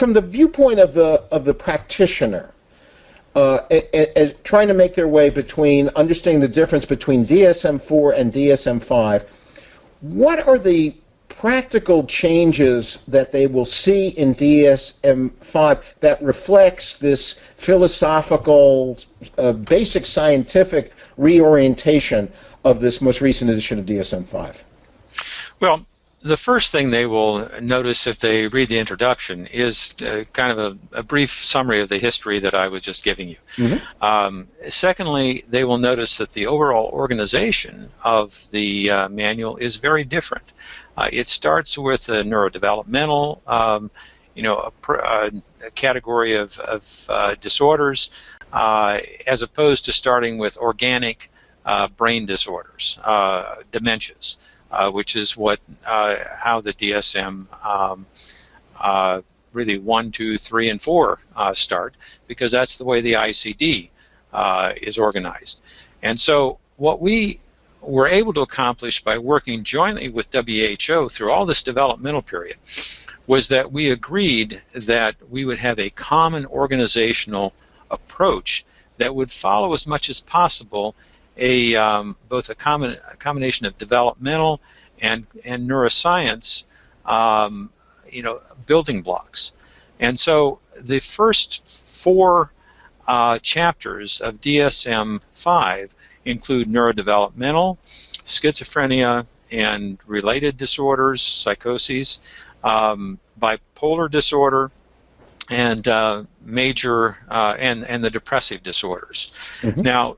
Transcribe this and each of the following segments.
from the viewpoint of the practitioner, trying to make their way between understanding the difference between DSM-4 and DSM-5, what are the practical changes that they will see in DSM-5 that reflects this philosophical, basic scientific reorientation of this most recent edition of DSM-5? Well, the first thing they will notice if they read the introduction is kind of a brief summary of the history that I was just giving you. Mm-hmm. Secondly, they will notice that the overall organization of the manual is very different. It starts with a neurodevelopmental, a category of disorders, as opposed to starting with organic brain disorders, dementias. Which is how the DSM really 1, 2, 3, and 4 start, because that's the way the ICD is organized. And so what we were able to accomplish by working jointly with WHO through all this developmental period was that we agreed that we would have a common organizational approach that would follow as much as possible both a combination of developmental and neuroscience, building blocks. And so the first 4 chapters of DSM-5 include neurodevelopmental, schizophrenia and related disorders, psychoses, bipolar disorder, and major and the depressive disorders. Mm-hmm. Now,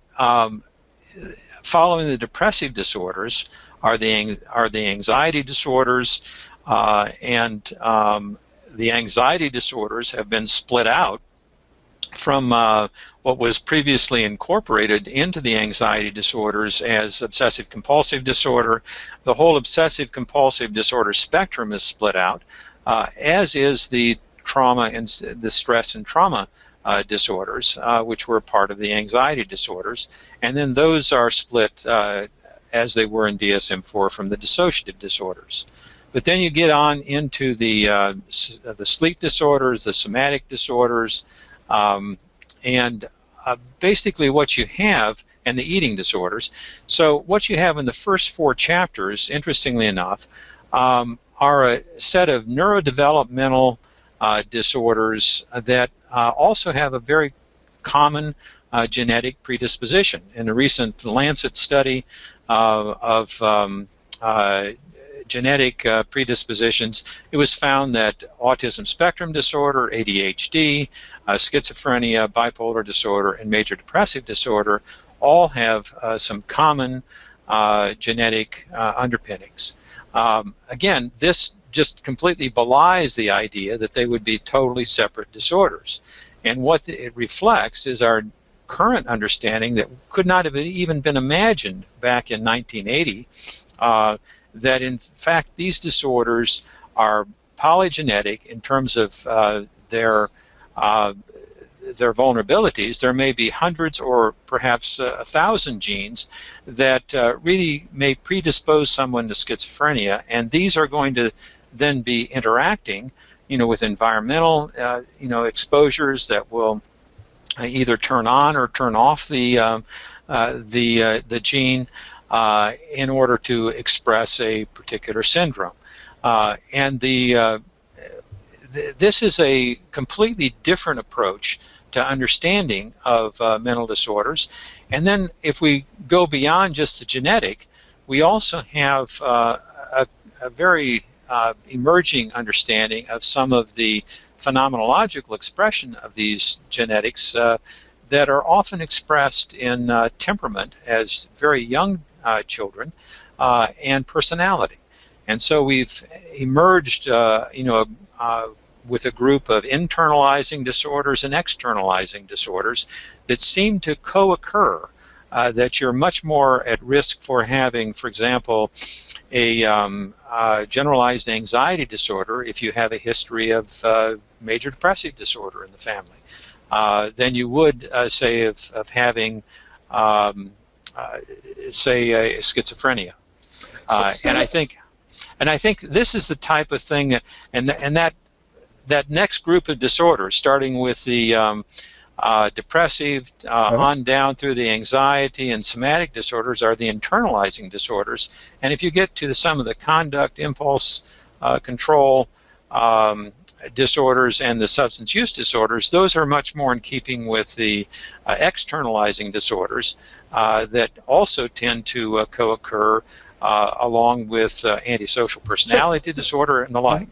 following the depressive disorders are the anxiety disorders, and the anxiety disorders have been split out from what was previously incorporated into the anxiety disorders as obsessive-compulsive disorder. The whole obsessive-compulsive disorder spectrum is split out, as is the trauma and the stress and trauma disorders, which were part of the anxiety disorders, and then those are split as they were in DSM-4 from the dissociative disorders. But then you get on into the sleep disorders, the somatic disorders, and basically what you have, and the eating disorders. So what you have in the first 4 chapters, interestingly enough, are a set of neurodevelopmental disorders that also have a very common genetic predisposition. In a recent Lancet study of genetic predispositions, it was found that autism spectrum disorder, ADHD, schizophrenia, bipolar disorder, and major depressive disorder all have some common genetic underpinnings. Again, this just completely belies the idea that they would be totally separate disorders. And what it reflects is our current understanding that could not have even been imagined back in 1980, that in fact these disorders are polygenetic in terms of their vulnerabilities. There may be hundreds or perhaps 1,000 genes that really may predispose someone to schizophrenia, and these are going to then be interacting, with environmental, exposures that will either turn on or turn off the gene in order to express a particular syndrome. And this is a completely different approach to understanding of mental disorders. And then if we go beyond just the genetic, we also have a very emerging understanding of some of the phenomenological expression of these genetics that are often expressed in temperament as very young children and personality. And so we've emerged, with a group of internalizing disorders and externalizing disorders that seem to co-occur, that you're much more at risk for having, for example, a generalized anxiety disorder if you have a history of major depressive disorder in the family than you would, say, of having, say, schizophrenia. And I think this is the type of thing that, and that next group of disorders, starting with the depressive on down through the anxiety and somatic disorders, are the internalizing disorders. And if you get to some of the conduct, impulse control disorders and the substance use disorders, those are much more in keeping with the externalizing disorders that also tend to co-occur along with antisocial personality disorder and the like.